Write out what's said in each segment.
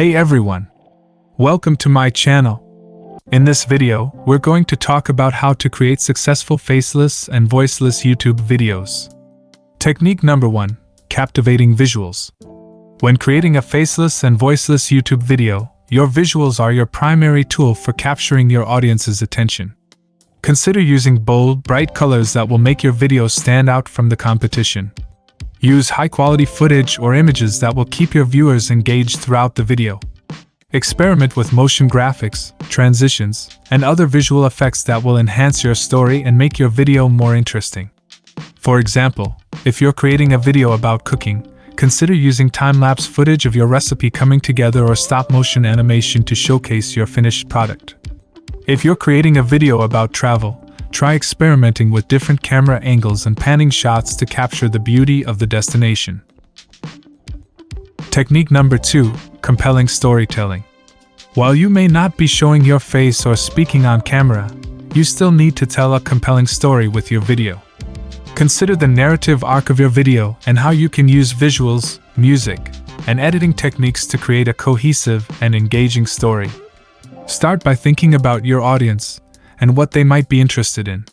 Hey everyone! Welcome to my channel. In this video, we're going to talk about how to create successful faceless and voiceless YouTube videos. Technique number 1. Captivating visuals. When creating a faceless and voiceless YouTube video, your visuals are your primary tool for capturing your audience's attention. Consider using bold, bright colors that will make your video stand out from the competition. Use high-quality footage or images that will keep your viewers engaged throughout the video. Experiment with motion graphics, transitions, and other visual effects that will enhance your story and make your video more interesting. For example, if you're creating a video about cooking, consider using time-lapse footage of your recipe coming together or stop-motion animation to showcase your finished product. If you're creating a video about travel, try experimenting with different camera angles and panning shots to capture the beauty of the destination. Technique number 2. Compelling storytelling. While you may not be showing your face or speaking on camera, you still need to tell a compelling story with your video. Consider the narrative arc of your video and how you can use visuals, music, and editing techniques to create a cohesive and engaging story. Start by thinking about your audience and what they might be interested in.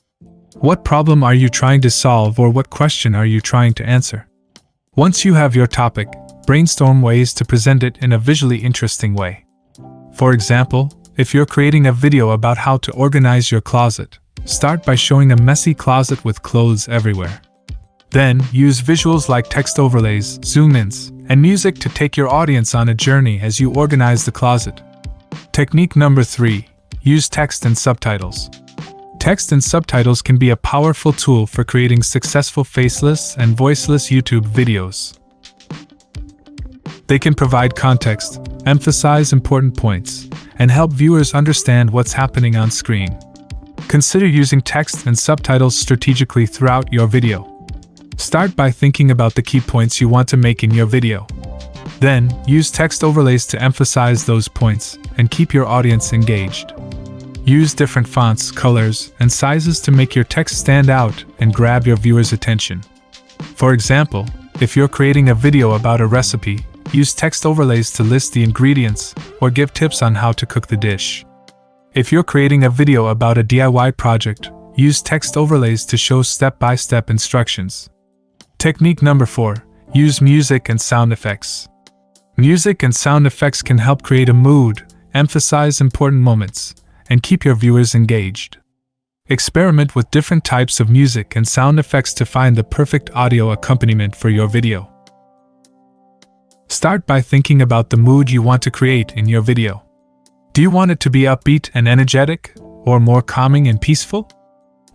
What problem are you trying to solve, or what question are you trying to answer? Once you have your topic, brainstorm ways to present it in a visually interesting way. For example, if you're creating a video about how to organize your closet, start by showing a messy closet with clothes everywhere. Then, use visuals like text overlays, zoom-ins, and music to take your audience on a journey as you organize the closet. Technique number 3. Use text and subtitles. Text and subtitles can be a powerful tool for creating successful faceless and voiceless YouTube videos. They can provide context, emphasize important points, and help viewers understand what's happening on screen. Consider using text and subtitles strategically throughout your video. Start by thinking about the key points you want to make in your video. Then, use text overlays to emphasize those points and keep your audience engaged. Use different fonts, colors, and sizes to make your text stand out and grab your viewers' attention. For example, if you're creating a video about a recipe, use text overlays to list the ingredients or give tips on how to cook the dish. If you're creating a video about a DIY project, use text overlays to show step-by-step instructions. Technique number 4. Use music and sound effects. Music and sound effects can help create a mood, emphasize important moments, and keep your viewers engaged. Experiment with different types of music and sound effects to find the perfect audio accompaniment for your video. Start by thinking about the mood you want to create in your video. Do you want it to be upbeat and energetic, or more calming and peaceful?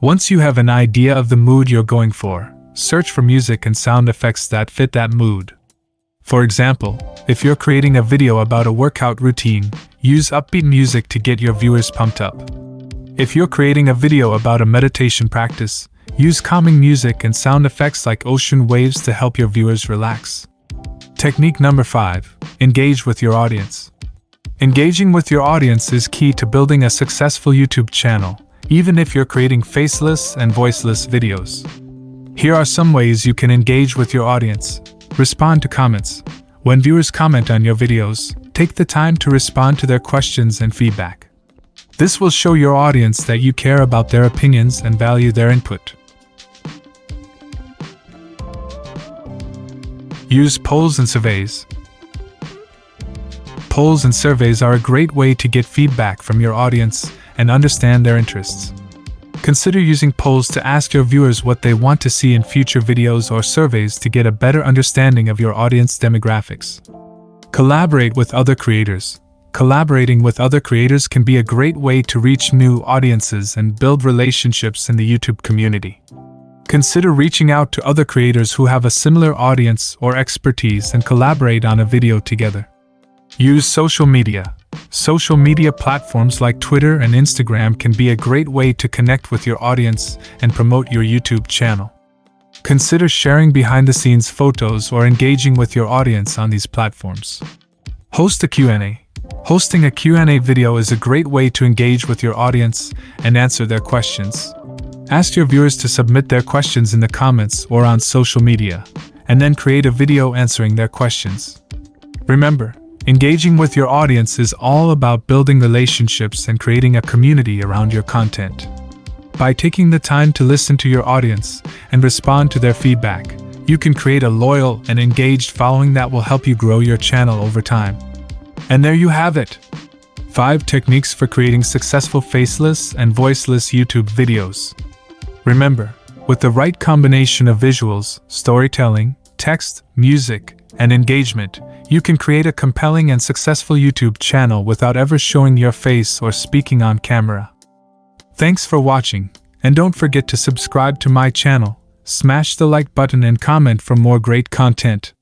Once you have an idea of the mood you're going for, search for music and sound effects that fit that mood. For example, if you're creating a video about a workout routine, use upbeat music to get your viewers pumped up. If you're creating a video about a meditation practice, use calming music and sound effects like ocean waves to help your viewers relax. Technique number 5. Engage with your audience. Engaging with your audience is key to building a successful YouTube channel, even if you're creating faceless and voiceless videos. Here are some ways you can engage with your audience. Respond to comments. When viewers comment on your videos, take the time to respond to their questions and feedback. This will show your audience that you care about their opinions and value their input. Use polls and surveys. Polls and surveys are a great way to get feedback from your audience and understand their interests. Consider using polls to ask your viewers what they want to see in future videos or surveys to get a better understanding of your audience demographics. Collaborate with other creators. Collaborating with other creators can be a great way to reach new audiences and build relationships in the YouTube community. Consider reaching out to other creators who have a similar audience or expertise and collaborate on a video together. Use social media. Social media platforms like Twitter and Instagram can be a great way to connect with your audience and promote your YouTube channel. Consider sharing behind-the-scenes photos or engaging with your audience on these platforms. Host a Q&A. Hosting a Q&A video is a great way to engage with your audience and answer their questions. Ask your viewers to submit their questions in the comments or on social media, and then create a video answering their questions. Remember, Engaging with your audience is all about building relationships and creating a community around your content. By taking the time to listen to your audience and respond to their feedback, you can create a loyal and engaged following that will help you grow your channel over time. And there you have it. 5 techniques for creating successful faceless and voiceless YouTube videos. Remember, with the right combination of visuals, storytelling, text, music, and engagement, you can create a compelling and successful YouTube channel without ever showing your face or speaking on camera. Thanks for watching, and don't forget to subscribe to my channel, smash the like button and comment for more great content.